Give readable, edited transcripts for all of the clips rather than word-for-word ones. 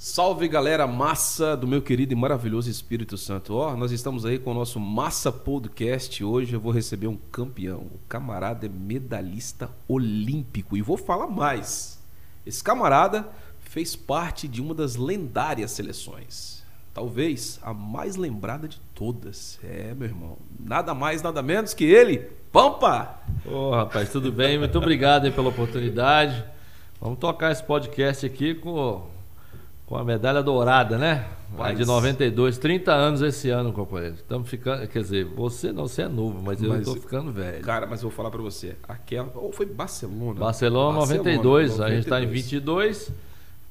Salve galera massa do meu querido e maravilhoso Espírito Santo. Nós estamos aí com o nosso Massa Podcast. Hoje eu vou receber um campeão. O camarada é medalhista olímpico. E vou falar mais. Esse camarada fez parte de uma das lendárias seleções. Talvez a mais lembrada de todas. Meu irmão. Nada mais, nada menos que ele, Pampa! Rapaz, tudo bem? Muito obrigado aí pela oportunidade. Vamos tocar esse podcast aqui com a medalha dourada, né? A de 92, 30 anos esse ano, companheiro. Estamos ficando, quer dizer, você é novo, mas eu estou ficando velho. Cara, mas eu vou falar pra você, foi Barcelona? Barcelona 92, a gente está em 22,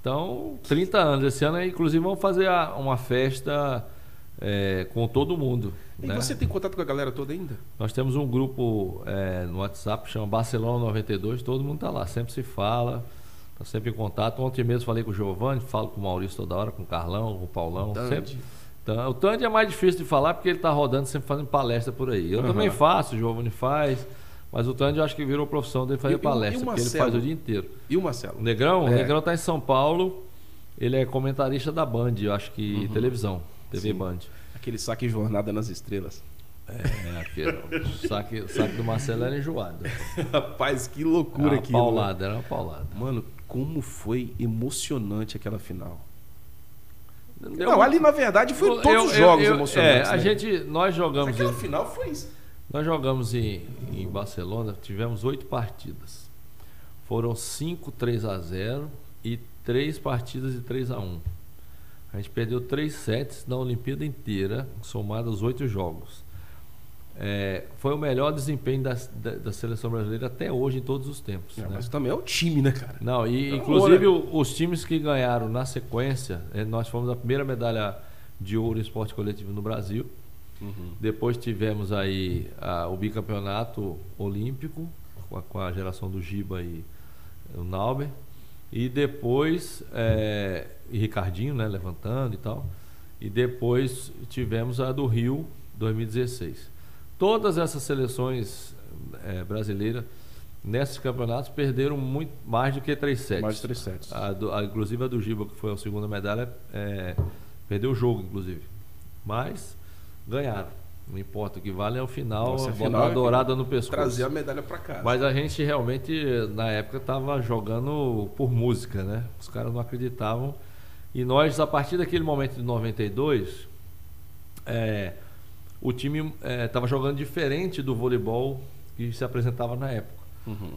então 30 anos. Esse ano, inclusive, vamos fazer uma festa com todo mundo. E né? Você tem contato com a galera toda ainda? Nós temos um grupo no WhatsApp, chama Barcelona 92, todo mundo está lá, sempre se fala. Tá sempre em contato. Ontem mesmo falei com o Giovanni, falo com o Maurício toda hora, com o Carlão, com o Paulão. Sempre. Então, o Tandy é mais difícil de falar porque ele tá rodando, sempre fazendo palestra por aí. Eu também faço, o Giovanni faz, mas o Tandy eu acho que virou profissão dele fazer palestra, porque ele faz o dia inteiro. E o Marcelo? O Negrão? O Negrão tá em São Paulo, ele é comentarista da Band, eu acho que televisão, TV Sim. Band. Aquele saque Jornada nas Estrelas. O saque do Marcelo era enjoado. Rapaz, que loucura aquilo. Era uma paulada. Mano, como foi emocionante aquela final. Ali na verdade foi todos os jogos emocionantes. Nós jogamos. Aquela final foi isso. Nós jogamos em Barcelona, tivemos 8 partidas. Foram 5 3-0 e 3 partidas de 3-1. A gente perdeu 3 sets na Olimpíada inteira, somados os 8 jogos. Foi o melhor desempenho da seleção brasileira até hoje em todos os tempos. Né? Mas também é o time, né, cara? Não, inclusive os times que ganharam na sequência, nós fomos a primeira medalha de ouro em esporte coletivo no Brasil. Depois tivemos aí o bicampeonato olímpico com a geração do Giba e o Nauber. E depois e Ricardinho, né, levantando e tal. E depois tivemos a do Rio 2016. Todas essas seleções brasileiras, nesses campeonatos, perderam muito mais do que 3 sets. Mais de 3 sets. Inclusive a do Giba, que foi a segunda medalha, perdeu o jogo, inclusive. Mas ganharam. Não importa, o que vale é o final, botar a dourada no pescoço. Trazer a medalha para casa. Mas a gente realmente, na época, estava jogando por música, né? Os caras não acreditavam. E nós, a partir daquele momento de 92... o time estava jogando diferente do voleibol que se apresentava na época.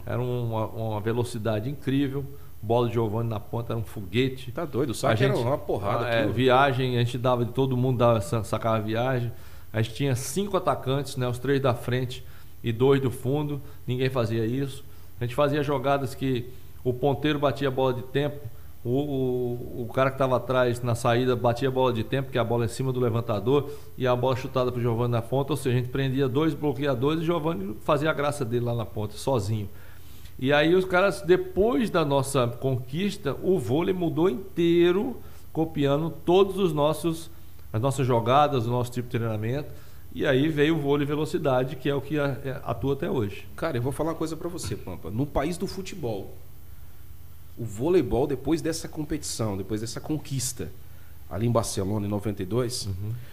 Era uma velocidade incrível, bola de Giovanni na ponta, era um foguete. Tá doido, o saque era uma porrada. Viagem, a gente dava de todo mundo, sacava viagem. A gente tinha 5 atacantes, né, os 3 da frente e 2 do fundo, ninguém fazia isso. A gente fazia jogadas que o ponteiro batia a bola de tempo, o cara que estava atrás na saída batia a bola de tempo, que é a bola em cima do levantador, e a bola chutada para o Giovanni na ponta, ou seja, a gente prendia 2 bloqueadores e o Giovanni fazia a graça dele lá na ponta, sozinho. E aí os caras, depois da nossa conquista, o vôlei mudou inteiro, copiando todos as nossas jogadas, o nosso tipo de treinamento, e aí veio o vôlei velocidade, que é o que atua até hoje. Cara, eu vou falar uma coisa para você, Pampa. No país do futebol, o voleibol, depois dessa competição, depois dessa conquista ali em Barcelona em 92,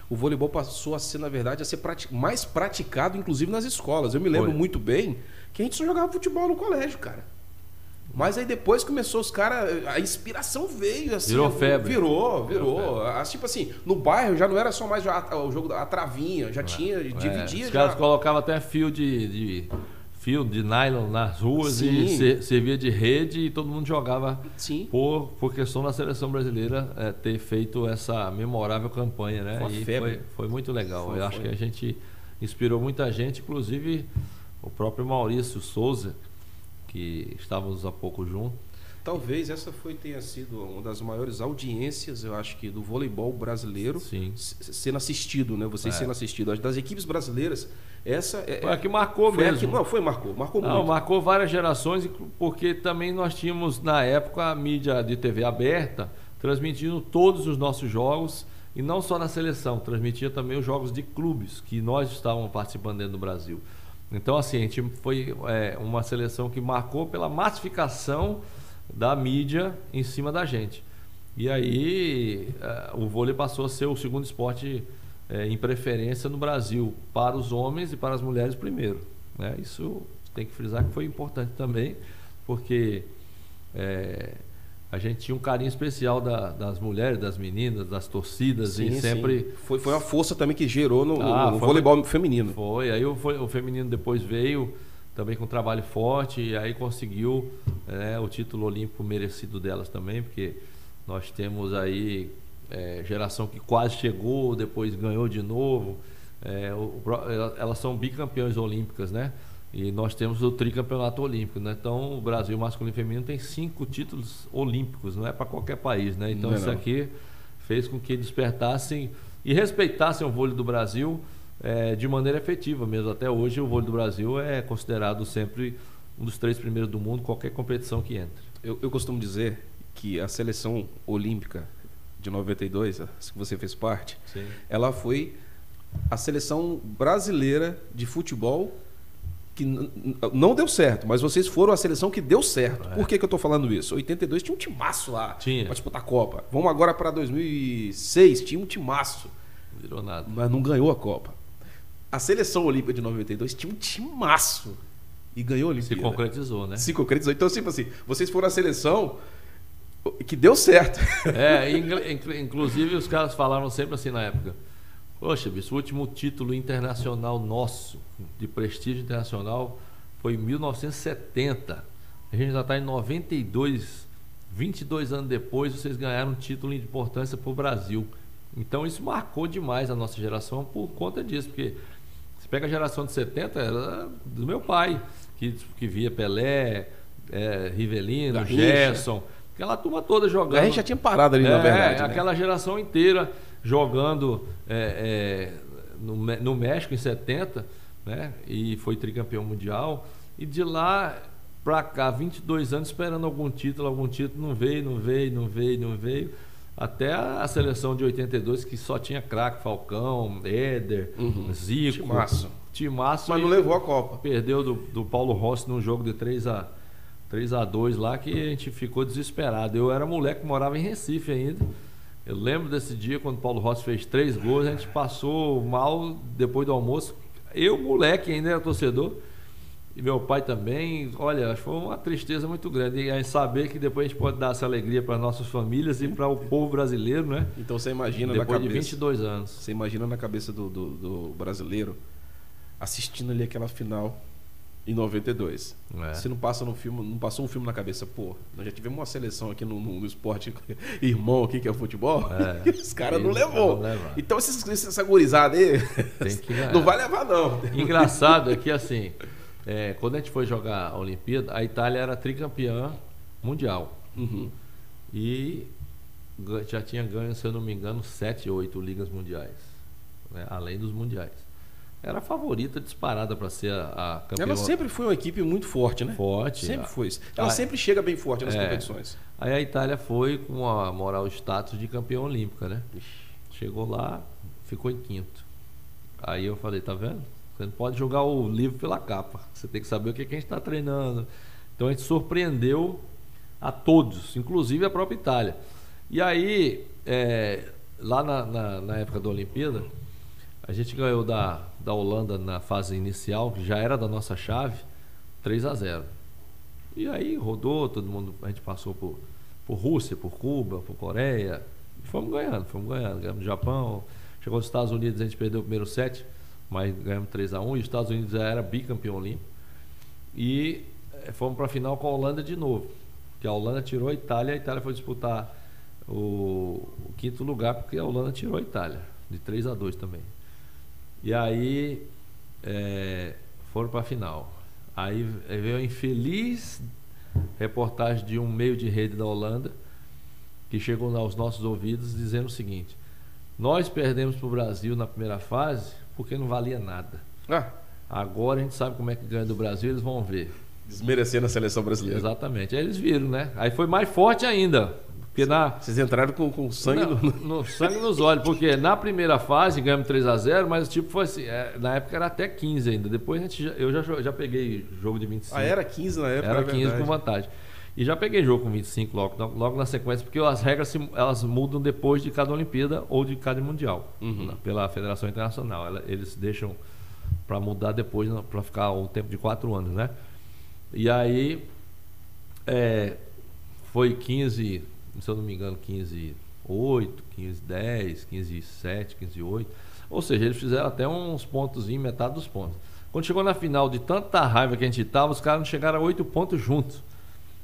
o voleibol passou a ser, na verdade, a ser mais praticado, inclusive nas escolas. Eu me lembro muito bem que a gente só jogava futebol no colégio, cara. Mas aí depois começou os caras, a inspiração veio assim, virou febre. Virou. Tipo assim, no bairro já não era só mais o jogo da travinha, já tinha, dividia. Os caras colocavam até fio de nylon nas ruas. Sim. E servia de rede e todo mundo jogava. Sim. Por questão da seleção brasileira ter feito essa memorável campanha, né? Foi muito legal. Eu acho que a gente inspirou muita gente, inclusive o próprio Maurício Souza, que estávamos há pouco juntos. Talvez essa tenha sido uma das maiores audiências, eu acho que do voleibol brasileiro. Sim. Sendo assistido, né? Vocês sendo assistidos. Das equipes brasileiras, essa foi a que marcou mesmo. Marcou muito. Marcou várias gerações, porque também nós tínhamos, na época, a mídia de TV aberta, transmitindo todos os nossos jogos, e não só na seleção, transmitia também os jogos de clubes, que nós estávamos participando dentro do Brasil. Então, assim, a gente foi uma seleção que marcou pela massificação da mídia em cima da gente. E aí o vôlei passou a ser o segundo esporte em preferência no Brasil, para os homens e para as mulheres primeiro, né? Isso tem que frisar que foi importante também, porque a gente tinha um carinho especial das mulheres, das meninas, das torcidas. Sim, e sempre... Sim. Foi uma força também que gerou no foi voleibol feminino. Foi, aí o feminino depois veio também com um trabalho forte e aí conseguiu o título olímpico merecido delas também, porque nós temos aí geração que quase chegou, depois ganhou de novo. Elas são bicampeões olímpicas, né? E nós temos o tricampeonato olímpico, né? Então o Brasil masculino e feminino tem 5 títulos olímpicos, não é para qualquer país, né? Então isso aqui fez com que despertassem e respeitassem o vôlei do Brasil de maneira efetiva mesmo. Até hoje o vôlei do Brasil é considerado sempre um dos 3 primeiros do mundo, qualquer competição que entre. Eu costumo dizer que a seleção olímpica de 92, que você fez parte, sim, ela foi a seleção brasileira de futebol que não deu certo, mas vocês foram a seleção que deu certo. Por que eu estou falando isso? 82 tinha um timaço lá para disputar a Copa. Vamos agora para 2006, tinha um timaço. Não virou nada. Mas não ganhou a Copa. A seleção olímpica de 92 tinha um timaço e ganhou a Olimpíada. Se concretizou, né? Se concretizou. Então, tipo assim, vocês foram a seleção que deu certo. Inclusive os caras falaram sempre assim na época: poxa, bicho, o último título internacional nosso, de prestígio internacional, foi em 1970. A gente já está em 92, 22 anos depois, vocês ganharam um título de importância para o Brasil. Então isso marcou demais a nossa geração por conta disso, porque você pega a geração de 70, era do meu pai, que via Pelé, Rivelino, Gerson, aquela turma toda jogando. A gente já tinha parado ali, na verdade. Aquela geração inteira jogando no México em 70, né? E foi tricampeão mundial. E de lá para cá, 22 anos esperando algum título, não veio. Até a seleção de 82, que só tinha craque, Falcão, Éder, Zico. Timaço. Mas não levou a Copa. Perdeu do Paulo Rossi num jogo de 3-2 lá, que a gente ficou desesperado. Eu era moleque, morava em Recife ainda. Eu lembro desse dia, quando o Paulo Rossi fez 3 gols, a gente passou mal depois do almoço. Eu, moleque, ainda era torcedor. E meu pai também. Olha, foi uma tristeza muito grande. E aí saber que depois a gente pode dar essa alegria para nossas famílias e para o povo brasileiro, né? Então você imagina depois na cabeça... de 22 anos. Você imagina na cabeça do brasileiro assistindo ali aquela final em 92. Se não passa no filme, não passou um filme na cabeça, pô, nós já tivemos uma seleção aqui no esporte irmão aqui, que é o futebol, e os caras não levou. Então essa gurizada aí não vai levar, não. Engraçado é que assim, quando a gente foi jogar a Olimpíada, a Itália era tricampeã mundial. E já tinha ganho, se eu não me engano, 7 ou 8 ligas mundiais, né? Além dos mundiais. Era a favorita disparada para ser a campeã. Ela sempre foi uma equipe muito forte, né? Forte. Sempre foi. Ela sempre chega bem forte nas competições. Aí a Itália foi com a moral status de campeã olímpica, né? Chegou lá, ficou em 5º. Aí eu falei, tá vendo? Você não pode jogar o livro pela capa. Você tem que saber o que a gente está treinando. Então a gente surpreendeu a todos, inclusive a própria Itália. E aí, lá na época da Olimpíada, a gente ganhou da Holanda na fase inicial, que já era da nossa chave, 3-0. E aí rodou, todo mundo, a gente passou por Rússia, por Cuba, por Coreia, e fomos ganhando. Ganhamos do Japão, chegou nos Estados Unidos, a gente perdeu o primeiro set, mas ganhamos 3-1, e os Estados Unidos já era bicampeão olímpico. E fomos para a final com a Holanda de novo, que a Holanda tirou a Itália foi disputar o 5º lugar, porque a Holanda tirou a Itália, de 3-2 também. E aí foram para a final. Aí veio a infeliz reportagem de um meio de rede da Holanda, que chegou aos nossos ouvidos dizendo o seguinte: nós perdemos para o Brasil na primeira fase porque não valia nada. Agora a gente sabe como é que ganha do Brasil, eles vão ver. Desmerecendo a seleção brasileira. Exatamente. Aí eles viram, né? Aí foi mais forte ainda. Porque vocês entraram com sangue no sangue nos olhos, porque na primeira fase ganhamos 3-0, mas o tipo foi assim, na época era até 15 ainda. Depois eu já peguei jogo de 25. Era 15 na época. Era 15 com vantagem. E já peguei jogo com 25 logo na sequência, porque as regras elas mudam depois de cada Olimpíada ou de cada Mundial, pela Federação Internacional. Eles deixam para mudar depois, para ficar o tempo de 4 anos, né? E aí foi 15, se eu não me engano, 15-8, 15-10, 15-7, 15-8. Ou seja, eles fizeram até uns pontos, metade dos pontos. Quando chegou na final, de tanta raiva que a gente tava, os caras não chegaram a 8 pontos juntos.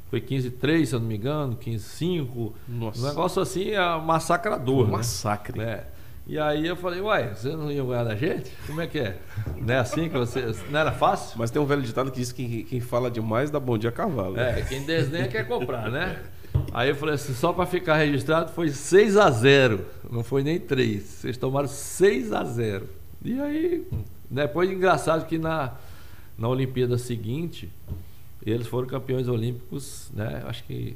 Foi 15-3, se eu não me engano, 15-5. Nossa. Um negócio assim, massacrador. Um massacre. Né? E aí eu falei, uai, vocês não iam ganhar da gente? Como é que é? Não é assim que você... Não era fácil? Mas tem um velho ditado que diz que quem fala demais dá bom dia a cavalo. Quem desdenha quer comprar, né? Aí eu falei assim, só para ficar registrado foi 6-0. Não foi nem 3. Vocês tomaram 6-0. E aí, depois engraçado que na Olimpíada seguinte... Eles foram campeões olímpicos, né? Acho que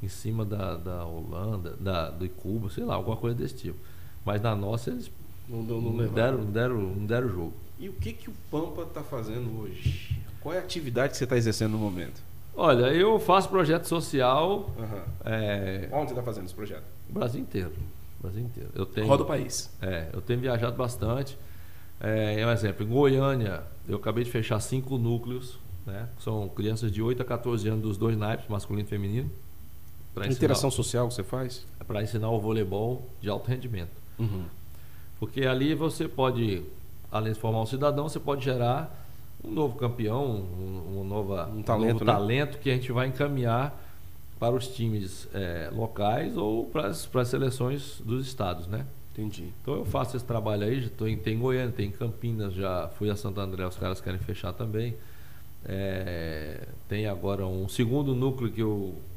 em cima da Holanda, do Cuba, sei lá, alguma coisa desse tipo. Mas na nossa eles não deram jogo. E o que o Pampa está fazendo hoje? Qual é a atividade que você está exercendo no momento? Olha, eu faço projeto social. Onde você está fazendo esse projeto? Brasil inteiro. Roda o país. Eu tenho viajado bastante. Um exemplo, em Goiânia, eu acabei de fechar 5 núcleos. Né? São crianças de 8 a 14 anos dos 2 naipes, masculino e feminino. Interação social que você faz? Para ensinar o voleibol de alto rendimento. Porque ali você pode, além de formar um cidadão, você pode gerar um novo campeão, um novo talento que a gente vai encaminhar para os times locais ou para as seleções dos estados, né? Entendi. Então eu faço esse trabalho aí, tem em Goiânia, tem em Campinas, já fui a Santo André, os caras querem fechar também. Tem agora um segundo núcleo que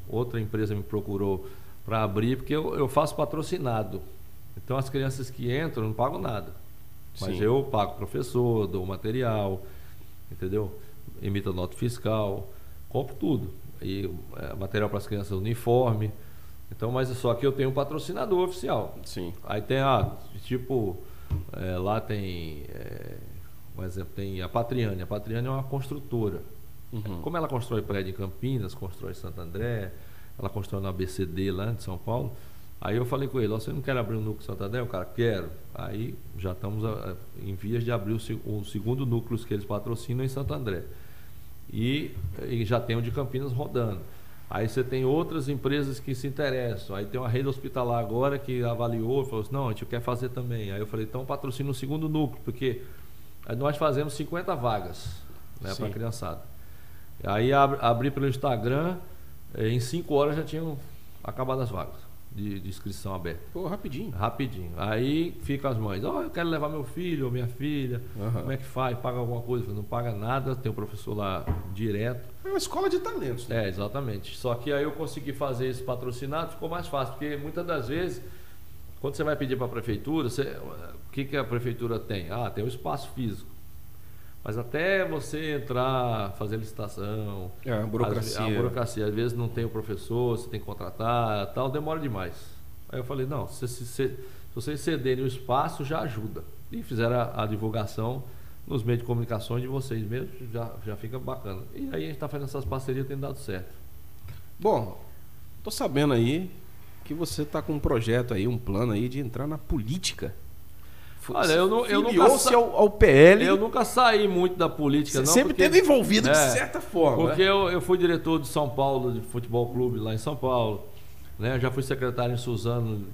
outra empresa me procurou para abrir, porque eu faço patrocinado. Então as crianças que entram não pagam nada. Mas Sim. eu pago professor, dou material, entendeu? Emito nota fiscal, compro tudo. E material para as crianças, uniforme. Então, mas só que eu tenho um patrocinador oficial. Sim. Aí tem, lá tem... por exemplo, tem a Patriane. A Patriane é uma construtora. Como ela constrói prédio em Campinas, constrói em Santo André, ela constrói na ABCD lá de São Paulo. Aí eu falei com ele, você não quer abrir um núcleo em Santo André? O cara, quero. Aí já estamos em vias de abrir o segundo núcleo que eles patrocinam em Santo André. E já tem o de Campinas rodando. Aí você tem outras empresas que se interessam. Aí tem uma rede hospitalar agora que avaliou e falou assim, não, a gente quer fazer também. Aí eu falei, então patrocina o segundo núcleo, porque nós fazemos 50 vagas, né, para a criançada. Aí abri pelo Instagram, em 5 horas já tinham acabado as vagas de inscrição aberta. Pô, rapidinho. Aí fica as mães, eu quero levar meu filho ou minha filha, como é que faz? Paga alguma coisa? Não paga nada, tem um professor lá direto. É uma escola de talentos, né? Exatamente. Só que aí eu consegui fazer esse patrocinado, ficou mais fácil, porque muitas das vezes, quando você vai pedir para a prefeitura, o que a prefeitura tem? Tem um espaço físico. Mas até você entrar, fazer licitação... a burocracia. A burocracia. Às vezes não tem o professor, você tem que contratar, tal, demora demais. Aí eu falei, não, se vocês cederem o espaço, já ajuda. E fizeram a divulgação nos meios de comunicação de vocês mesmos, já fica bacana. E aí a gente está fazendo essas parcerias, tem dado certo. Bom, tô sabendo aí que você está com um projeto aí, um plano aí de entrar na política. Olha, eu nunca filiou-se ao PL. Eu nunca saí muito da política, não. Sempre teve envolvido de certa forma. Porque eu fui diretor de São Paulo, de futebol clube lá em São Paulo. Né? Já fui secretário em Suzano,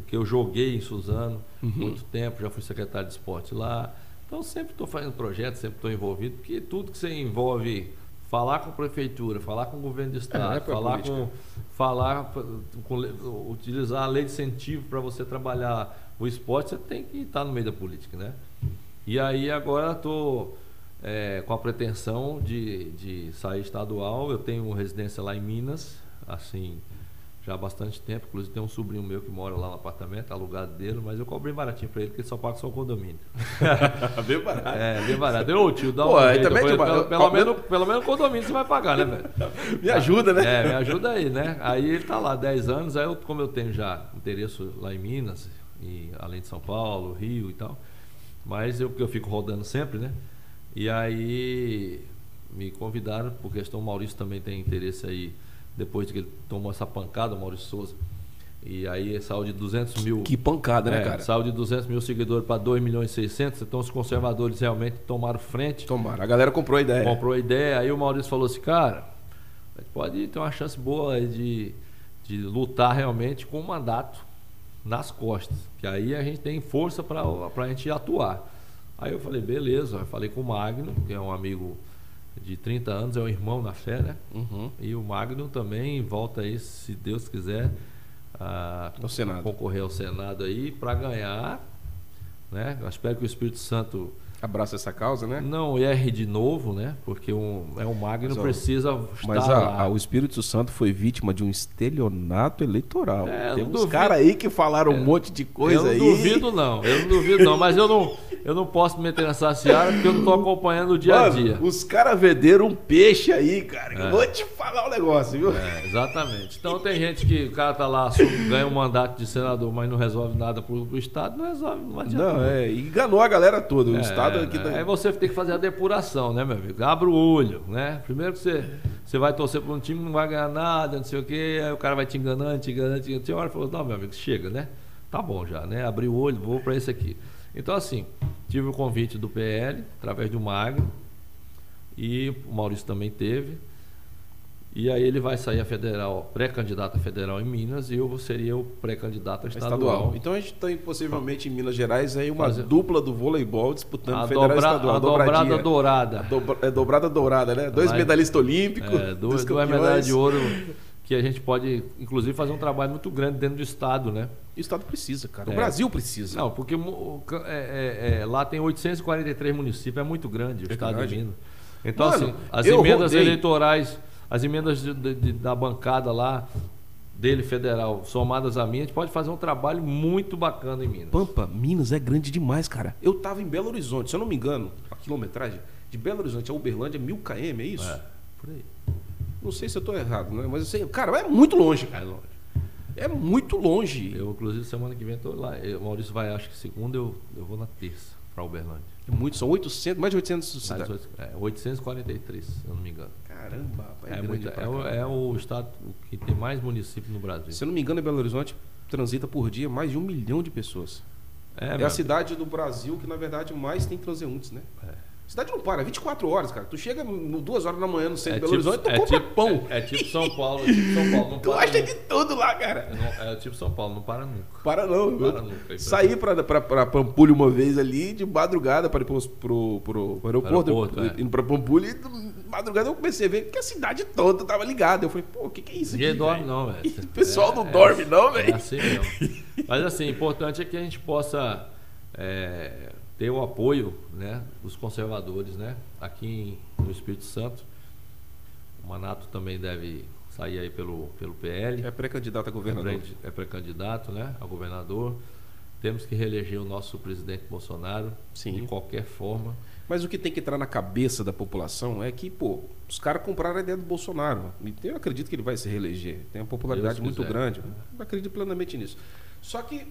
que eu joguei em Suzano muito tempo, já fui secretário de esporte lá. Então sempre estou fazendo projetos, sempre estou envolvido, porque tudo que você envolve, falar com a prefeitura, falar com o governo do estado, utilizar a lei de incentivo para você trabalhar o esporte, você tem que estar no meio da política, né? E aí agora estou com a pretensão de sair estadual. Eu tenho residência lá em Minas, assim, já há bastante tempo. Inclusive tem um sobrinho meu que mora lá no apartamento, alugado dele, mas eu cobrei baratinho para ele, porque ele só paga só o condomínio. Bem barato. Bem barato. Ô tio, dá um jeito. Pelo menos o condomínio você vai pagar, né, velho? Me ajuda, né? Me ajuda aí, né? Aí ele tá lá 10 anos, aí como eu tenho já endereço lá em Minas, e além de São Paulo, Rio e tal, mas eu fico rodando sempre, né? E aí me convidaram, por questão, o Maurício também tem interesse aí depois que ele tomou essa pancada, o Maurício Souza. E aí saiu de 200 mil... Que pancada, né, cara? Saiu de 200 mil seguidores para 2 milhões e 600. Então os conservadores realmente tomaram frente. Tomaram. A galera comprou a ideia. Comprou a ideia. Aí o Maurício falou assim, cara, a gente pode ter uma chance boa de lutar realmente com o mandato nas costas. Que aí a gente tem força para a gente atuar. Aí eu falei, beleza. Eu falei com o Magno, que é um amigo de 30 anos, é um irmão na fé, né? Uhum. E o Magno também volta aí, se Deus quiser... ao Senado. Concorrer ao Senado aí para ganhar, né? Eu espero que o Espírito Santo abraça essa causa, né? Não erre de novo, né? Porque o Magno precisa mas estar lá. O Espírito Santo foi vítima de um estelionato eleitoral. Tem uns caras aí que falaram um monte de coisa aí. Eu não duvido não, mas eu não posso me meter nessa seara porque eu não estou acompanhando o dia a dia. Os caras venderam um peixe aí, cara. Eu vou te falar um negócio, viu? Exatamente. Então tem gente que o cara tá lá, ganha um mandato de senador, mas não resolve nada pro Estado, não resolve, não adianta. Não, enganou a galera toda. O Estado aqui Aí você tem que fazer a depuração, né, meu amigo? Abre o olho, né? Primeiro que você vai torcer para um time, não vai ganhar nada, não sei o quê, aí o cara vai te enganando. Tem hora que falou, não, meu amigo, chega, né? Tá bom já, né? Abri o olho, vou para esse aqui. Então, assim, tive o convite do PL, através do Magno, e o Maurício também teve. E aí ele vai sair a federal, pré-candidato a federal em Minas, e eu seria o pré-candidato a estadual. Então a gente tem possivelmente em Minas Gerais aí uma dupla do voleibol disputando federal e estadual. A dobrada dourada. Dobrada dourada, né? Dois medalhistas olímpicos. Duas medalhas de ouro, que a gente pode, inclusive, fazer um trabalho muito grande dentro do Estado, né? E o Estado precisa, cara. O Brasil precisa. Não, porque lá tem 843 municípios, é muito grande o Estado de Minas. Então, assim, as emendas eleitorais... As emendas da bancada lá, dele federal, somadas a minha, a gente pode fazer um trabalho muito bacana em Minas. Pampa, Minas é grande demais, cara. Eu tava em Belo Horizonte, se eu não me engano, a quilometragem de Belo Horizonte a Uberlândia é 1000 km, é isso? Por aí. Não sei se eu tô errado, né? Mas eu sei, cara, é muito longe, cara. É muito longe. Eu, inclusive, semana que vem tô lá. O Maurício vai, acho que segunda, eu vou na terça para Uberlândia. São 800, mais de 800 cidades. 843, se eu não me engano. Caramba, é o estado que tem mais municípios no Brasil. Se eu não me engano, em Belo Horizonte transita por dia mais de 1 milhão de pessoas. É a cidade do Brasil que, na verdade, mais tem transeuntes, né? A cidade não para, 24 horas, cara. Tu chega 2 horas da manhã no centro de Belo Horizonte e tu compra pão. É tipo São Paulo, não tu acha de tudo lá, cara. É tipo São Paulo, não para nunca. Para nunca. Saí pra Pampulha uma vez ali, de madrugada, para ir pro aeroporto. Indo pra Pampulha, e de madrugada eu comecei a ver que a cidade toda tava ligada. Eu falei, pô, o que é isso aqui? Ninguém dorme não, velho. O pessoal não dorme não, velho. É assim mesmo. Mas assim, o importante é que a gente possa... ter o apoio, né, dos conservadores, né, aqui no Espírito Santo. O Manato também deve sair aí pelo PL. É pré-candidato a governador. É pré-candidato, né, a governador. Temos que reeleger o nosso presidente Bolsonaro. Sim. De qualquer forma. Mas o que tem que entrar na cabeça da população é que, pô, os caras compraram a ideia do Bolsonaro. E eu acredito que ele vai se reeleger. Tem uma popularidade muito grande. Eu acredito plenamente nisso. Só que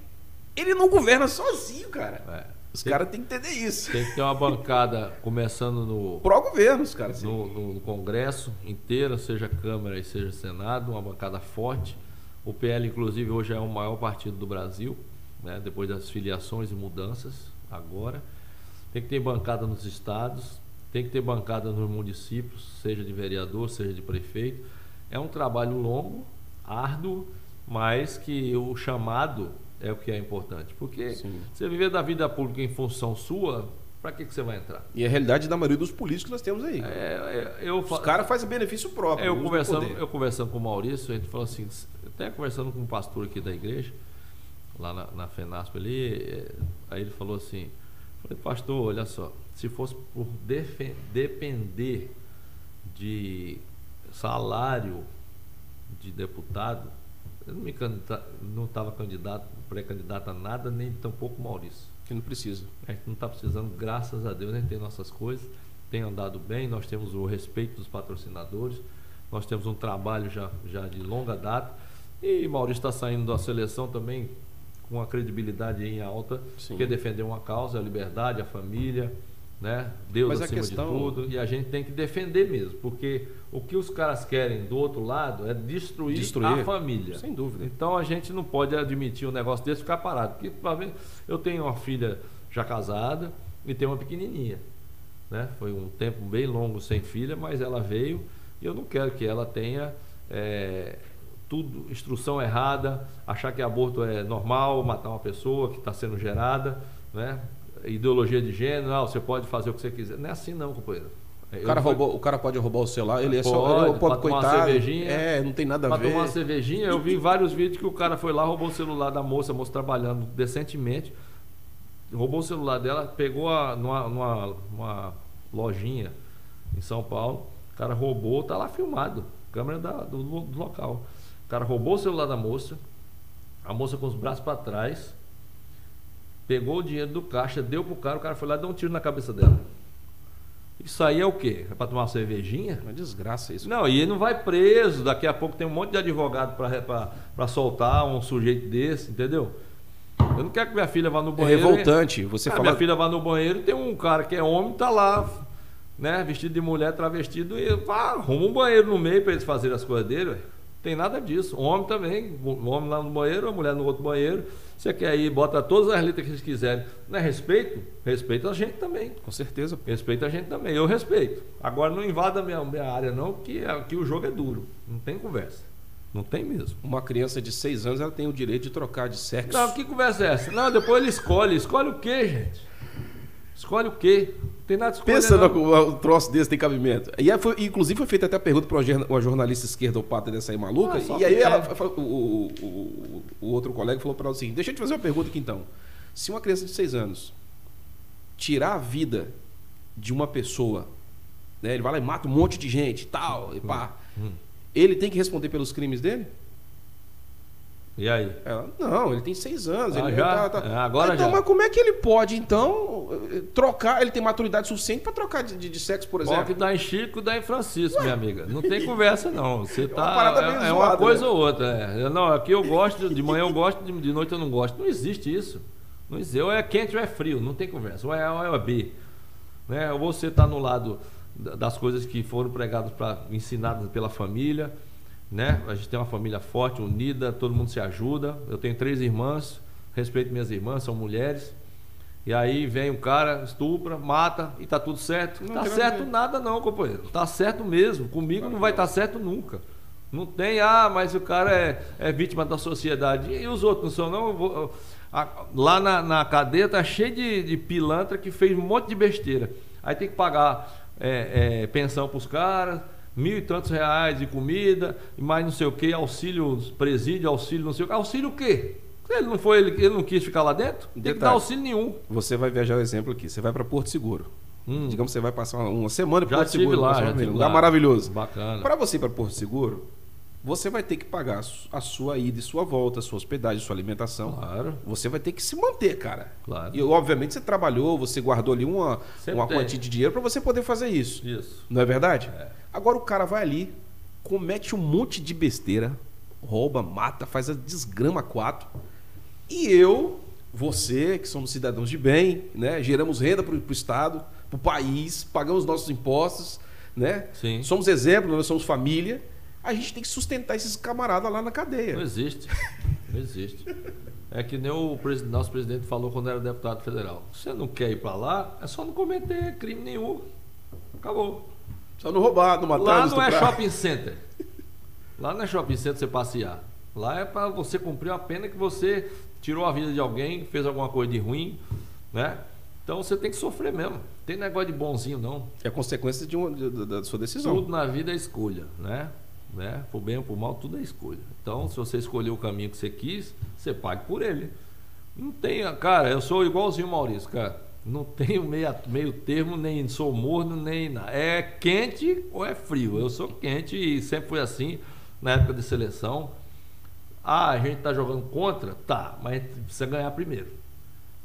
ele não governa sozinho, cara. Os caras têm que entender isso. Tem que ter uma bancada começando no... pró-governo, os caras. No Congresso inteiro, seja Câmara e seja Senado, uma bancada forte. O PL, inclusive, hoje é o maior partido do Brasil, né, depois das filiações e mudanças, agora. Tem que ter bancada nos estados, tem que ter bancada nos municípios, seja de vereador, seja de prefeito. É um trabalho longo, árduo, mas que o chamado... é o que é importante, porque você viver da vida pública em função sua, para que você vai entrar? E a realidade da maioria dos políticos que nós temos aí. Os caras fazem benefício próprio. Eu conversando com o Maurício, a gente falou assim, até conversando com um pastor aqui da igreja, lá na FENASP ali, aí ele falou assim, falei, pastor, olha só, se fosse por depender de salário de deputado, eu não estava pré-candidato a nada, nem tampouco Maurício. Que não precisa. A gente não está precisando, graças a Deus, a gente tem nossas coisas, tem andado bem, nós temos o respeito dos patrocinadores, nós temos um trabalho já de longa data, e Maurício está saindo da seleção também com a credibilidade em alta, porque defender uma causa, a liberdade, a família, né? Deus Mas acima de tudo, e a gente tem que defender mesmo, porque o que os caras querem do outro lado é destruir a família. Sem dúvida. Então a gente não pode admitir um negócio desse e ficar parado. Porque eu tenho uma filha já casada e tenho uma pequenininha, né? Foi um tempo bem longo sem filha, mas ela veio e eu não quero que ela tenha tudo, instrução errada, achar que aborto é normal, matar uma pessoa que está sendo gerada, né? Ideologia de gênero, você pode fazer o que você quiser. Não é assim não, companheiro. O cara pode roubar o celular, ele é pode, pobre coitado. Tomar uma cervejinha, não tem nada a ver. Para tomar uma cervejinha, eu vi vários vídeos que o cara foi lá, roubou o celular da moça, a moça trabalhando decentemente, roubou o celular dela, pegou numa lojinha em São Paulo, o cara roubou, tá lá filmado, câmera do local. O cara roubou o celular da moça, a moça com os braços para trás, pegou o dinheiro do caixa, deu pro cara, o cara foi lá e deu um tiro na cabeça dela. Isso aí é o quê? É para tomar uma cervejinha? Uma desgraça isso. Não, e ele não vai preso. Daqui a pouco tem um monte de advogado para soltar um sujeito desse, entendeu? Eu não quero que minha filha vá no banheiro. É revoltante. Você fala... Minha filha vá no banheiro, tem um cara que é homem, tá lá, né, vestido de mulher, travestido, e arruma um banheiro no meio para eles fazerem as coisas dele, ué. Tem nada disso. O homem também. O homem lá no banheiro, a mulher no outro banheiro. Você quer ir, bota todas as letras que eles quiserem. Não é respeito? Respeita a gente também. Com certeza. Respeita a gente também. Eu respeito. Agora não invada a minha área não, que o jogo é duro. Não tem conversa. Não tem mesmo. Uma criança de 6 anos, ela tem o direito de trocar de sexo. Não, que conversa é essa? Não, depois ele escolhe. Escolhe o quê, gente? Escolhe o quê? Não tem nada de escolher. Pensa no troço desse, tem cabimento. E inclusive foi feita até a pergunta para uma jornalista esquerda, o Pata dessa aí maluca. E aí o outro colega falou para ela assim: deixa eu te fazer uma pergunta aqui então. Se uma criança de 6 anos tirar a vida de uma pessoa, né, ele vai lá e mata um monte de gente, tal, e pá, ele tem que responder pelos crimes dele? E aí? Não, ele tem 6 anos. Ele já? Agora então, já. mas como é que ele pode, então, trocar? Ele tem maturidade suficiente para trocar de sexo, por exemplo? Pode dar em Chico, dá em Francisco, minha amiga. Não tem conversa, não. Você tá. É uma coisa ou outra. Não, aqui eu gosto, de manhã eu gosto, de noite eu não gosto. Não existe isso. Não existe. Ou é quente ou é frio, não tem conversa. Ou é A ou é B. Né? Ou você está no lado das coisas que foram pregadas, ensinadas pela família. Né? A gente tem uma família forte, unida, todo mundo se ajuda. Eu tenho 3 irmãs, respeito minhas irmãs, são mulheres. E aí vem um cara, estupra, mata e tá tudo certo. Não tá certo nada não, companheiro. Tá certo mesmo. Comigo não vai estar certo nunca. Não tem, mas o cara é vítima da sociedade. E os outros não são, não? Lá na cadeia tá cheio de pilantra que fez um monte de besteira. Aí tem que pagar pensão pros caras, 1.000 e tantos reais de comida, e mais não sei o que, auxílio presídio, auxílio não sei o que. Auxílio o quê? Ele não quis ficar lá dentro? Tem que dar auxílio nenhum. Você vai viajar, um exemplo aqui, você vai para Porto Seguro. Digamos que você vai passar uma semana em Porto tive Seguro. Lá, um lugar maravilhoso. Bacana. Para você ir para Porto Seguro, você vai ter que pagar a sua ida e sua volta, a sua hospedagem, a sua alimentação. Claro. Você vai ter que se manter, cara. Claro. E obviamente você trabalhou, você guardou ali uma quantia de dinheiro para você poder fazer isso. Isso. Não é verdade? Agora o cara vai ali, comete um monte de besteira, rouba, mata, faz a desgrama 4. E você, que somos cidadãos de bem, né? Geramos renda para o Estado, para o país, pagamos nossos impostos, né? Sim. Somos exemplo, nós somos família. A gente tem que sustentar esses camaradas lá na cadeia. Não existe. Não existe. É que nem o nosso presidente falou quando era deputado federal. Se você não quer ir para lá, é só não cometer crime nenhum. Acabou. Só não roubar, não matar, lá não é shopping center. Lá não é shopping center você passear. Lá é para você cumprir uma pena que você tirou a vida de alguém, fez alguma coisa de ruim, né? Então você tem que sofrer mesmo. Não tem negócio de bonzinho, não. É consequência da sua decisão. Tudo na vida é escolha, né? Por bem ou por mal, tudo é escolha. Então, se você escolher o caminho que você quis, você pague por ele. Não tem, cara, eu sou igualzinho o Maurício, cara. Não tenho meio termo, nem sou morno, nem nada. É quente ou é frio. Eu sou quente e sempre fui assim na época de seleção. A gente tá jogando contra? Tá, mas a gente precisa ganhar primeiro.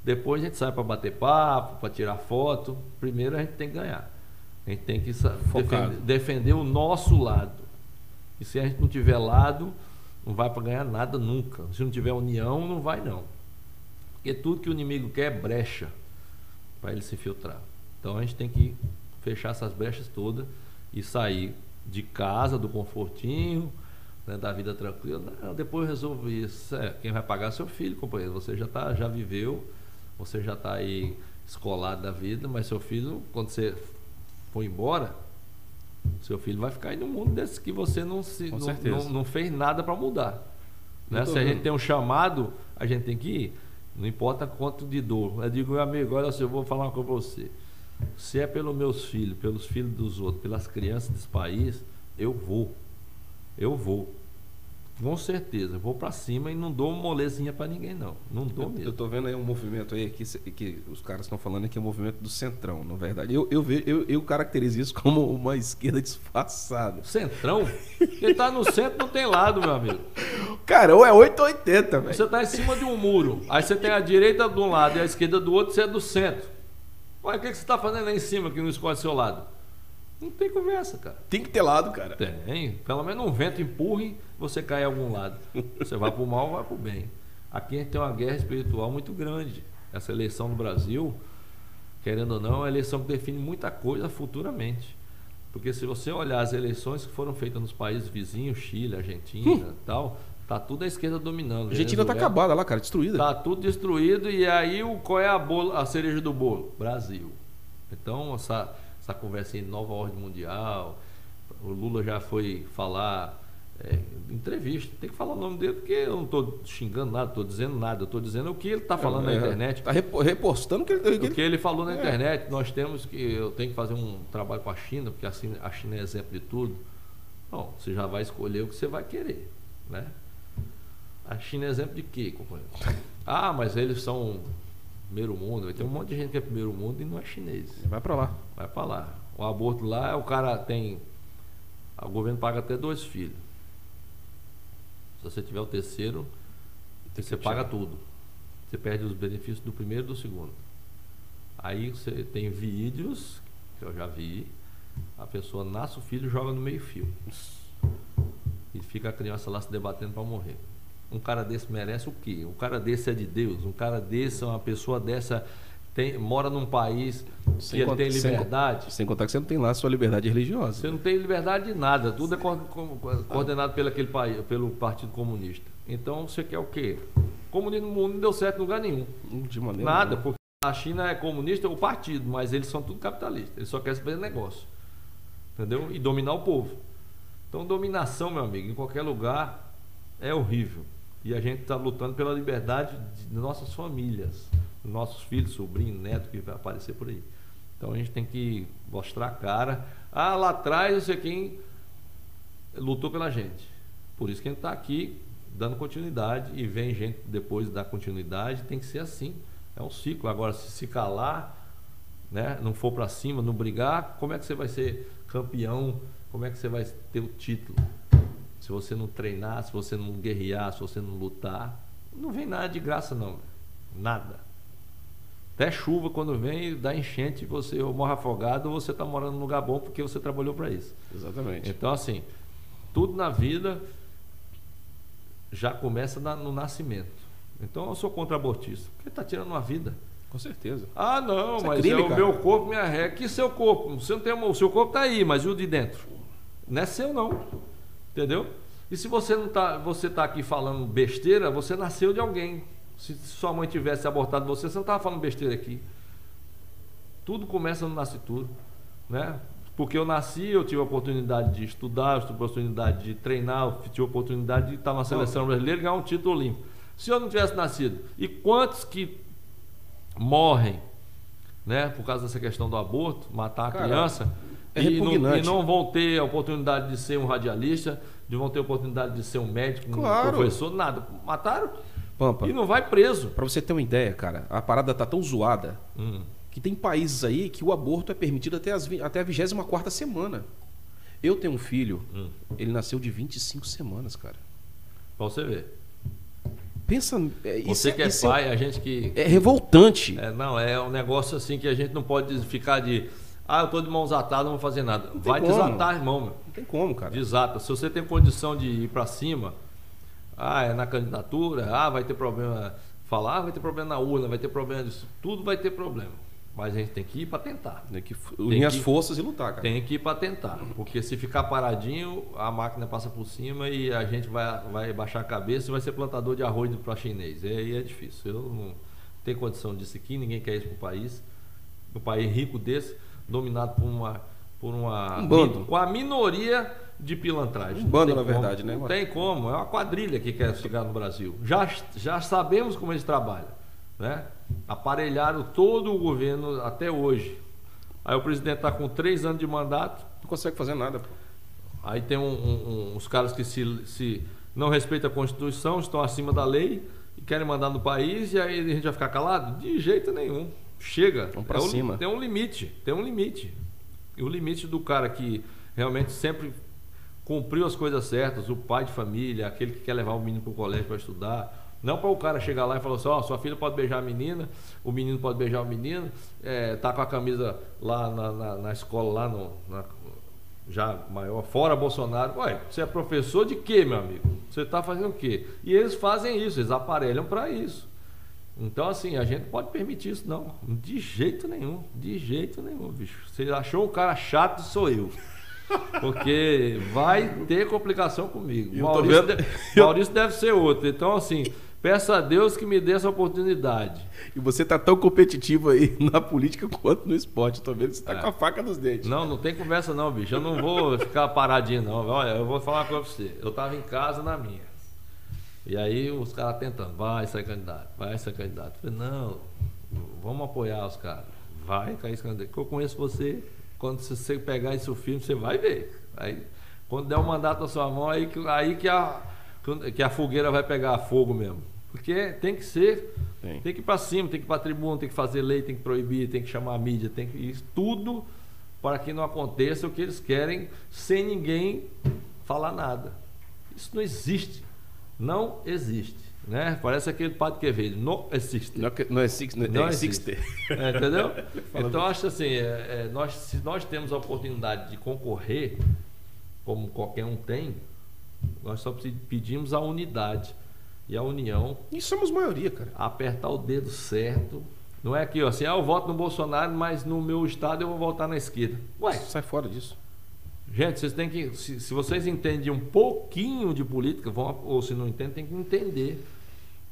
Depois a gente sai para bater papo, para tirar foto. Primeiro a gente tem que ganhar. A gente tem que defender o nosso lado. E se a gente não tiver lado, não vai para ganhar nada nunca. Se não tiver união, não vai não. Porque tudo que o inimigo quer é brecha para ele se filtrar. Então a gente tem que fechar essas brechas todas e sair de casa, do confortinho, né, da vida tranquila. Não, depois eu resolvo isso. Quem vai pagar é seu filho, companheiro. Você já viveu, você já está aí escolado da vida, mas seu filho, quando você for embora, seu filho vai ficar aí no mundo desse que você não fez nada para mudar. Né? Se a gente tem um chamado, a gente tem que ir. Não importa quanto de dor. Eu digo, meu amigo, olha, eu vou falar uma coisa para você. Se é pelos meus filhos, pelos filhos dos outros, pelas crianças desse país, eu vou. Com certeza, eu vou para cima e não dou uma molezinha para ninguém, não. Não dou mesmo. Eu tô vendo aí um movimento aí que os caras estão falando que é o movimento do centrão, na verdade. Eu caracterizo isso como uma esquerda disfarçada. Centrão? Quem tá no centro não tem lado, meu amigo. Cara, ou é 8 ou 80, velho. Você tá em cima de um muro, aí você tem a direita de um lado e a esquerda do outro, você é do centro. Olha, o que você tá fazendo aí em cima que não escolhe seu lado? Não tem conversa, cara. Tem que ter lado, cara. Tem. Pelo menos um vento empurre, você cai em algum lado. Você vai pro mal ou vai pro bem. Aqui a gente tem uma guerra espiritual muito grande. Essa eleição no Brasil, querendo ou não, é uma eleição que define muita coisa futuramente. Porque se você olhar as eleições que foram feitas nos países vizinhos, Chile, Argentina e tal, tá tudo a esquerda dominando. A Argentina tá acabada lá, cara, destruída. Tá tudo destruído e aí qual é a cereja do bolo? Brasil. Então, essa conversa em nova ordem mundial, o Lula já foi falar entrevista, tem que falar o nome dele, porque eu não estou xingando nada, estou dizendo nada, eu estou dizendo o que ele está falando na internet. Está repostando o que ele falou na internet. Eu tenho que fazer um trabalho com a China, porque a China é exemplo de tudo. Não, você já vai escolher o que você vai querer, né? A China é exemplo de quê, companheiro? Ah, mas eles são primeiro mundo. Vai ter um monte de gente que é primeiro mundo e não é chinês. Vai para lá. Vai para lá. O aborto lá, o cara tem... O governo paga até 2 filhos. Se você tiver o terceiro, você paga tudo. Você perde os benefícios do primeiro e do segundo. Aí você tem vídeos, que eu já vi, a pessoa nasce o filho e joga no meio-fio. E fica a criança lá se debatendo para morrer. Um cara desse merece o quê? Um cara desse é de Deus. Um cara desse, uma pessoa dessa mora num país que ele tem liberdade. Sem contar que você não tem lá a sua liberdade religiosa. Você não tem liberdade de nada. Tudo é coordenado pelo Partido Comunista. Então você quer o quê? O comunismo no mundo não deu certo em lugar nenhum. De maneira nada, nenhuma. porque a China é comunista, o partido, mas eles são tudo capitalistas. Eles só querem fazer negócio. Entendeu? E dominar o povo. Então dominação, meu amigo, em qualquer lugar é horrível. E a gente está lutando pela liberdade de nossas famílias, dos nossos filhos, sobrinhos, netos que vai aparecer por aí. Então a gente tem que mostrar a cara. Ah, lá atrás não sei quem lutou pela gente. Por isso que a gente está aqui dando continuidade e vem gente depois dar continuidade. Tem que ser assim. É um ciclo. Agora, se calar, né, não for para cima, não brigar, como é que você vai ser campeão? Como é que você vai ter o título? Se você não treinar, se você não guerrear, se você não lutar, não vem nada de graça não. Nada. Até chuva quando vem, dá enchente, você morre afogado, ou você está morando num lugar bom porque você trabalhou para isso. Exatamente. Então assim, tudo na vida já começa no nascimento. Então eu sou contra abortista, porque está tirando uma vida. Com certeza. Ah não, isso mas é crime, o meu corpo, minha regra. Que seu corpo? Você não tem o seu corpo está aí, mas e o de dentro? Não é seu não. Entendeu? E se você não você tá aqui falando besteira, você nasceu de alguém. Se sua mãe tivesse abortado você não estava falando besteira aqui. Tudo começa no nascituro, né? Porque eu nasci, eu tive a oportunidade de estudar, eu tive a oportunidade de treinar, eu tive a oportunidade de estar na seleção brasileira e ganhar um título olímpico. Se eu não tivesse nascido, e quantos que morrem, né, por causa dessa questão do aborto, matar a criança, e não vão ter a oportunidade de ser um radialista, de vão ter a oportunidade de ser um médico, um professor, nada. Mataram Pampa, e não vai preso. Pra você ter uma ideia, cara, a parada tá tão zoada que tem países aí que o aborto é permitido até a 24ª semana. Eu tenho um filho, ele nasceu de 25 semanas, cara. Pra você ver. Pensa... Você que é pai, a gente que... É revoltante. É um negócio assim que a gente não pode ficar de... Ah, eu tô de mãos atadas, não vou fazer nada. Vai como. Desatar, irmão, meu. Não tem como, cara. Desata. Se você tem condição de ir para cima, é na candidatura, vai ter problema falar, vai ter problema na urna, vai ter problema disso. Tudo vai ter problema. Mas a gente tem que ir para tentar. Tem que unir as forças e lutar, cara. Tem que ir para tentar. Porque se ficar paradinho, a máquina passa por cima e a gente vai baixar a cabeça e vai ser plantador de arroz para chinês. E aí é difícil. Eu não tenho condição disso aqui, ninguém quer isso para o país. Um país rico desse, dominado por um bando. Com a minoria de pilantragem. Um bando, na verdade, né? Não tem como. É uma quadrilha que quer chegar no Brasil. Já sabemos como eles trabalham, né? Aparelharam todo o governo até hoje. Aí o presidente está com 3 anos de mandato. Não consegue fazer nada, pô. Aí tem uns caras que se não respeitam a Constituição, estão acima da lei e querem mandar no país, e aí a gente vai ficar calado? De jeito nenhum. Chega. Vamos pra cima. Tem um limite. E o limite do cara que realmente sempre cumpriu as coisas certas, o pai de família, aquele que quer levar o menino para o colégio para estudar. Não para o cara chegar lá e falar assim, ó, sua filha pode beijar a menina, o menino pode beijar o menino, tá com a camisa lá na escola, lá já maior, fora Bolsonaro. Ué, você é professor de quê, meu amigo? Você está fazendo o quê? E eles fazem isso, eles aparelham para isso. Então, assim, a gente não pode permitir isso, não. De jeito nenhum, bicho. Você achou um cara chato, sou eu. Porque vai ter complicação comigo. Maurício deve ser outro. Então, assim, peço a Deus que me dê essa oportunidade. E você tá tão competitivo aí na política quanto no esporte. Tô vendo que você tá com a faca nos dentes. Não tem conversa não, bicho. Eu não vou ficar paradinho, não. Olha, eu vou falar uma coisa pra você. Eu tava em casa na minha. E aí os caras tentando, vai ser candidato. Eu falei, não, vamos apoiar os caras. Vai cair esse candidato. Porque eu conheço você, quando você pegar esse filme, você vai ver. Aí, quando der um mandato na sua mão, aí que a fogueira vai pegar fogo mesmo. Porque tem que ser, tem que ir para cima, tem que ir para a tribuna, tem que fazer lei, tem que proibir, tem que chamar a mídia, tem que isso tudo para que não aconteça o que eles querem sem ninguém falar nada. Isso não existe. Não existe, né? Parece aquele Padre Quevedo. Não existe. Não existe. Entendeu? Então, acho assim, se nós temos a oportunidade de concorrer, como qualquer um tem, nós só pedimos a unidade e a união. E somos maioria, cara. Apertar o dedo certo. Não é aqui, ó, assim, eu voto no Bolsonaro, mas no meu estado eu vou votar na esquerda. Ué, sai fora disso. Gente, vocês têm que, se vocês entendem um pouquinho de política, ou se não entendem, tem que entender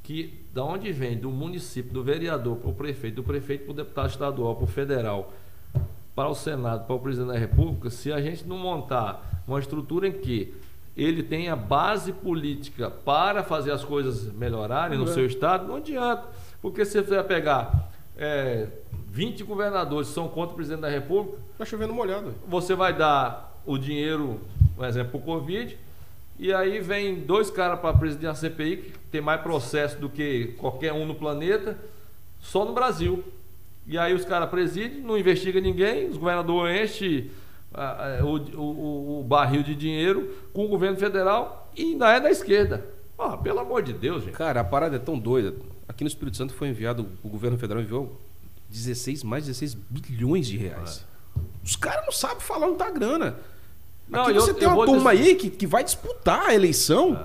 que da onde vem, do município, do vereador para o prefeito, do prefeito para o deputado estadual, para o federal, para o Senado, para o presidente da República, se a gente não montar uma estrutura em que ele tenha base política para fazer as coisas melhorarem no seu estado, não adianta. Porque se você vai pegar 20 governadores que são contra o presidente da República, está chovendo molhado. Você vai dar o dinheiro, por exemplo, para o Covid, e aí vem 2 caras para presidir a CPI, que tem mais processo do que qualquer um no planeta, só no Brasil. E aí os caras presidem, não investigam ninguém, os governadores enchem o barril de dinheiro com o governo federal e ainda é da esquerda. Pelo amor de Deus, gente. Cara, a parada é tão doida. Aqui no Espírito Santo foi enviado, o governo federal enviou mais de 16 bilhões de reais. Os caras não sabem falar onde tá a grana. Aqui você tem uma turma aí que vai disputar a eleição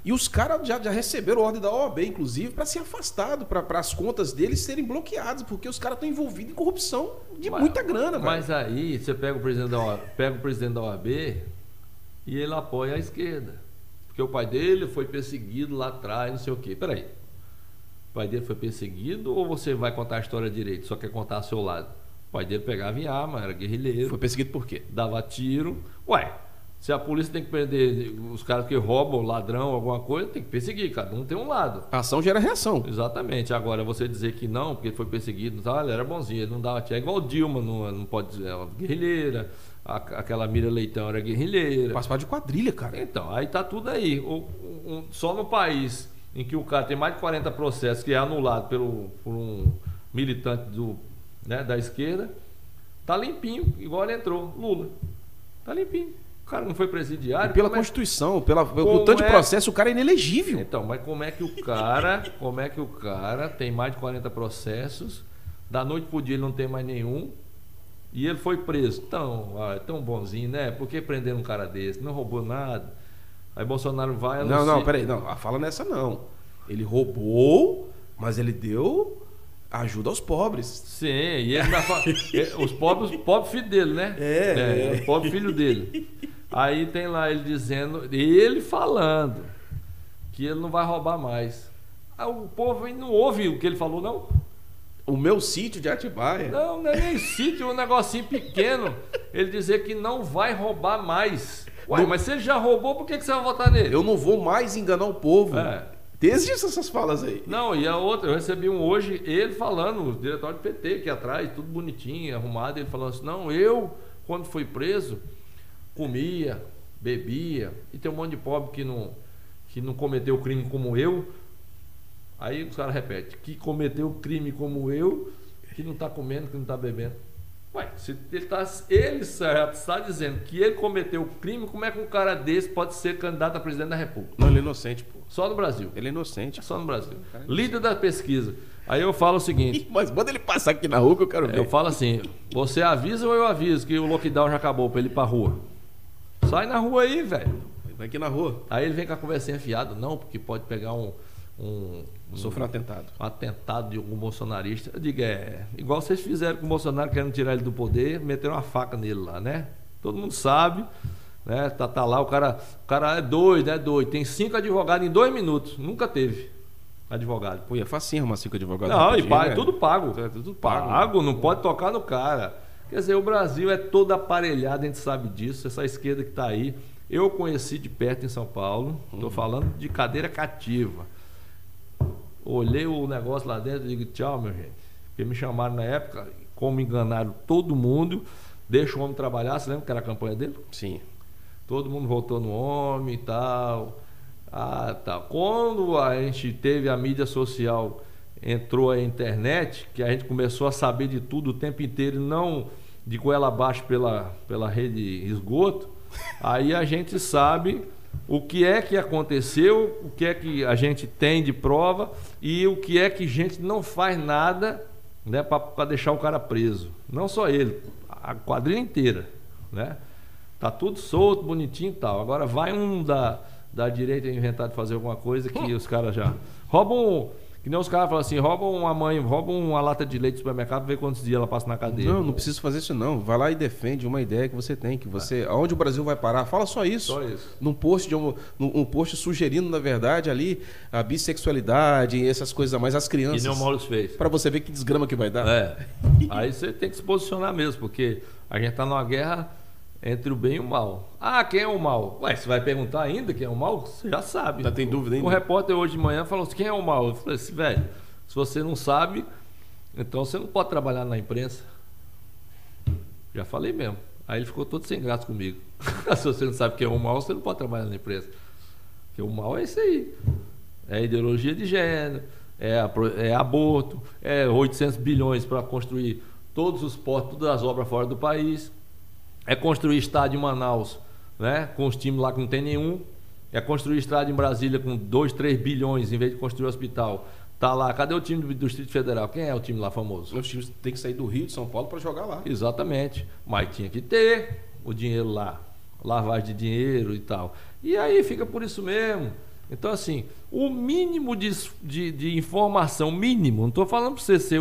e os caras já receberam ordem da OAB, inclusive, para ser afastado, para as contas deles serem bloqueadas, porque os caras estão envolvidos em corrupção de muita grana. Mas aí você pega o presidente da OAB e ele apoia a esquerda. Porque o pai dele foi perseguido lá atrás, não sei o quê. Peraí, o pai dele foi perseguido ou você vai contar a história direito, só quer contar ao seu lado? O pai dele pegava em arma, era guerrilheiro. Foi perseguido por quê? Dava tiro. Se a polícia tem que prender os caras que roubam, ladrão, alguma coisa, tem que perseguir, cada um tem um lado. A ação gera reação. Exatamente. Agora, você dizer que não, porque ele foi perseguido, ele era bonzinho, ele não dava tiro. É igual Dilma, não pode dizer, é uma guerrilheira, aquela Mira Leitão era guerrilheira. Participar de quadrilha, cara. Então, aí tá tudo aí. Só no país em que o cara tem mais de 40 processos que é anulado por um militante da esquerda, tá limpinho, igual ele entrou, Lula. Tá limpinho. O cara não foi presidiário. E pela Constituição, pelo tanto de processo, o cara é inelegível. Então, mas como é que o cara tem mais de 40 processos, da noite pro dia ele não tem mais nenhum, e ele foi preso? Então, é tão bonzinho, né? Por que prender um cara desse? Não roubou nada. Aí Bolsonaro vai... Não, peraí, não, fala nessa não. Ele roubou, mas ele deu Ajuda os pobres. Sim, e ele ainda fala, os pobres filhos dele, né? Os pobres filhos dele. Aí tem lá ele dizendo, ele falando que ele não vai roubar mais. Aí o povo não ouve o que ele falou, não. O meu sítio de Atibaia. Não é nem sítio, é um negocinho pequeno. Ele dizer que não vai roubar mais. Ué, mas se ele já roubou, por que você vai votar nele? Eu não vou mais enganar o povo. Desde essas falas aí. Não, e a outra, eu recebi um hoje, ele falando, o diretório do PT aqui atrás, tudo bonitinho, arrumado, ele falando assim, não, eu, quando fui preso, comia, bebia, e tem um monte de pobre que não cometeu crime como eu. Aí os caras repetem, que cometeu crime como eu, que não está comendo, que não está bebendo. Ué, se ele está dizendo que ele cometeu crime, como é que um cara desse pode ser candidato a presidente da República? Não, ele é inocente, pô. Só no Brasil. Ele é inocente. Só no Brasil. Líder da pesquisa. Aí eu falo o seguinte... Mas manda ele passar aqui na rua que eu quero ver. Eu falo assim, você avisa ou eu aviso que o lockdown já acabou pra ele ir pra rua? Sai na rua aí, velho. Vai aqui na rua. Aí ele vem com a conversinha fiada. Não, porque pode pegar Sofreu um atentado. Um atentado de algum bolsonarista. Eu digo, igual vocês fizeram com o Bolsonaro, querendo tirar ele do poder, meteram uma faca nele lá, né? Todo mundo sabe, né? Tá lá, o cara é doido. Tem 5 advogados em 2 minutos. Nunca teve advogado. Pô, é facinho arrumar 5 advogados. Não, e tudo pago. É tudo pago. Não pode tocar no cara. Quer dizer, o Brasil é todo aparelhado, a gente sabe disso. Essa esquerda que tá aí. Eu conheci de perto em São Paulo. Tô falando de cadeira cativa. Olhei o negócio lá dentro e digo, tchau, meu gente. Porque me chamaram na época, como enganaram todo mundo, deixa o homem trabalhar. Você lembra que era a campanha dele? Sim. Todo mundo votou no homem e tal. Quando a gente teve a mídia social, entrou a internet, que a gente começou a saber de tudo o tempo inteiro, não de goela abaixo pela rede esgoto, aí a gente sabe o que é que aconteceu, o que é que a gente tem de prova e o que é que a gente não faz nada, né, para deixar o cara preso. Não só ele, a quadrilha inteira, né? Tá tudo solto, bonitinho e tal. Agora vai um da direita inventar de fazer alguma coisa que os caras já roubam. Que nem os caras falam assim, roubam uma lata de leite do supermercado, vê quantos dias ela passa na cadeia. Não precisa fazer isso não. Vai lá e defende uma ideia que você tem, que você, aonde o Brasil vai parar, fala só isso. Só isso. Num post sugerindo, na verdade, ali a bissexualidade e essas coisas a mais, as crianças. Que nem o Maurício fez. Pra você ver que desgrama que vai dar. Aí você tem que se posicionar mesmo, porque a gente tá numa guerra entre o bem e o mal. Quem é o mal? Ué, você vai perguntar ainda quem é o mal? Você já sabe. Já tem dúvida ainda? O repórter hoje de manhã falou assim, quem é o mal? Eu falei assim, velho, se você não sabe, então você não pode trabalhar na imprensa. Já falei mesmo. Aí ele ficou todo sem graça comigo. Se você não sabe quem é o mal, você não pode trabalhar na imprensa. Porque o mal é isso aí. É ideologia de gênero, é aborto, é 800 bilhões para construir todos os portos, todas as obras fora do país. É construir estádio em Manaus, né, com os times lá que não tem nenhum. É construir estádio em Brasília com 2, 3 bilhões em vez de construir hospital. Tá lá, cadê o time do Distrito Federal? Quem é o time lá famoso? Os times têm que sair do Rio, de São Paulo para jogar lá. Exatamente. Mas tinha que ter o dinheiro lá, lavagem de dinheiro e tal. E aí fica por isso mesmo. Então assim, o mínimo de informação, mínimo, não estou falando para você ser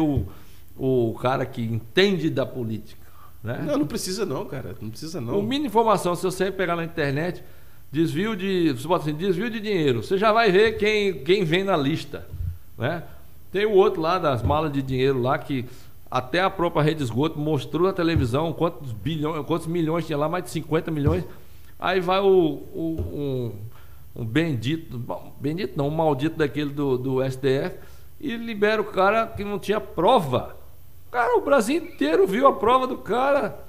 o cara que entende da política. Né? Não precisa não, cara. Não precisa não. O mínimo de informação, se você pegar na internet, desvio de dinheiro, você já vai ver quem vem na lista. Né? Tem o outro lá das malas de dinheiro lá que até a própria rede de esgoto mostrou na televisão quantos milhões tinha lá, mais de 50 milhões. Aí vai um maldito daquele do STF e libera o cara que não tinha prova. Cara, o Brasil inteiro viu a prova do cara,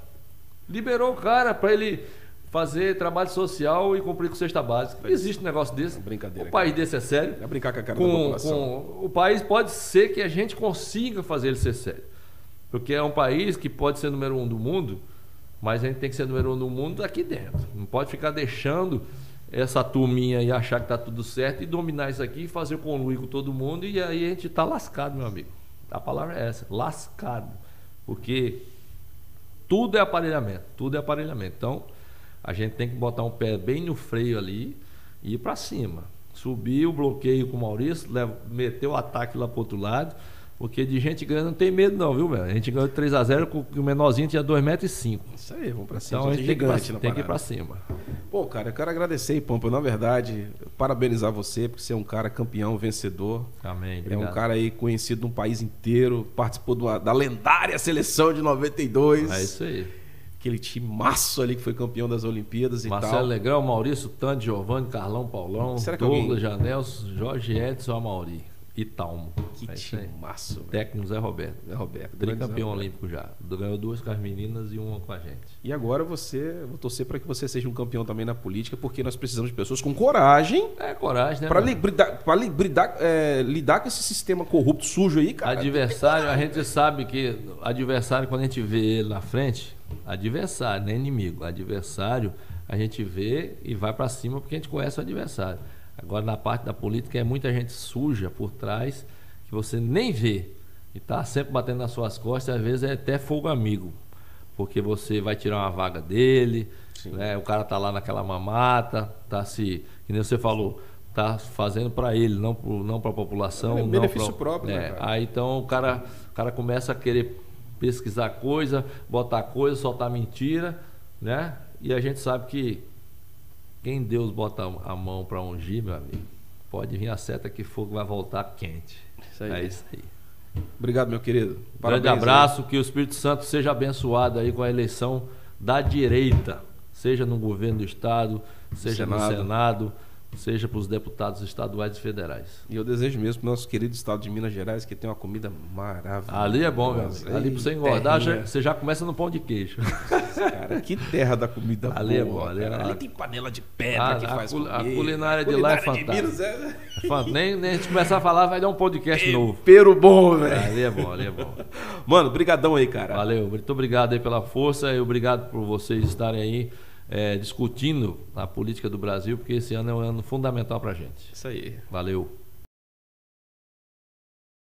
liberou o cara para ele fazer trabalho social e cumprir com cesta básica. Existe um negócio desse? Brincadeira. O país desse é sério? É brincar com a cara da população. O país pode ser que a gente consiga fazer ele ser sério. Porque é um país que pode ser número 1 do mundo, mas a gente tem que ser número 1 do mundo aqui dentro. Não pode ficar deixando essa turminha e achar que está tudo certo e dominar isso aqui e fazer conluio com todo mundo e aí a gente está lascado, meu amigo. A palavra é essa, lascado. Porque tudo é aparelhamento, Então, a gente tem que botar um pé bem no freio ali e ir para cima. Subir o bloqueio com o Maurício, meter o ataque lá para o outro lado, Porque de gente grande não tem medo não, viu, velho? A gente ganhou de 3-0, o menorzinho tinha 2,5 m. Isso aí, vamos pra cima. Então a gente gigante tem que ir pra cima. Pô, cara, eu quero agradecer aí, Pampa. Na verdade, parabenizar você, porque você é um cara campeão, vencedor. Amém. É Obrigado. um cara aí conhecido no país inteiro. Participou da lendária seleção de 92. É isso aí. Aquele time maço ali que foi campeão das Olimpíadas e Marcelo tal. Negrão, Maurício Tande, Giovanni, Carlão, Paulão, Será que Douglas Janelso, Jorge Edson, Amauri e Talmo. Que É isso aí. time maço, velho. Técnico Zé Roberto. É, Roberto. Tricampeão olímpico já. Ganhou 2 com as meninas e 1 com a gente. E agora vou torcer para que você seja um campeão também na política, porque nós precisamos de pessoas com coragem É coragem, né? para mano? lidar com esse sistema corrupto sujo aí, cara. Adversário, a gente sabe que adversário, quando a gente vê ele na frente, adversário, não é inimigo. Adversário, a gente vê e vai pra cima porque a gente conhece o adversário. Agora, na parte da política, é muita gente suja por trás que você nem vê e tá sempre batendo nas suas costas, e às vezes é até fogo amigo, porque você vai tirar uma vaga dele, né? O cara tá lá naquela mamata, que nem você falou, tá fazendo para ele, não para a população. É não benefício próprio, né, cara? Aí então o cara começa a querer pesquisar coisa, botar coisa, soltar mentira, né? E a gente sabe que quem Deus bota a mão para ungir, meu amigo, pode vir a seta que fogo vai voltar quente. Isso aí. É isso aí. Obrigado, meu querido. Grande abraço, que o Espírito Santo seja abençoado aí com a eleição da direita, seja no governo do estado, seja no Senado, seja para os deputados estaduais e federais. E eu desejo mesmo para o nosso querido estado de Minas Gerais, que tem uma comida maravilhosa. Ali é bom, meu amigo. Ali para você engordar, você já começa no pão de queijo. Cara, que terra da comida ali boa. É bom. Ali tem panela de pedra que faz a culinária de lá é fantástica. Nem a gente começar a falar, vai dar um podcast novo. Tempero bom, velho. Ali é bom, ali é bom. Mano, brigadão aí, cara. Valeu, muito obrigado aí pela força e obrigado por vocês estarem aí discutindo a política do Brasil, porque esse ano é um ano fundamental pra gente. Isso aí. Valeu.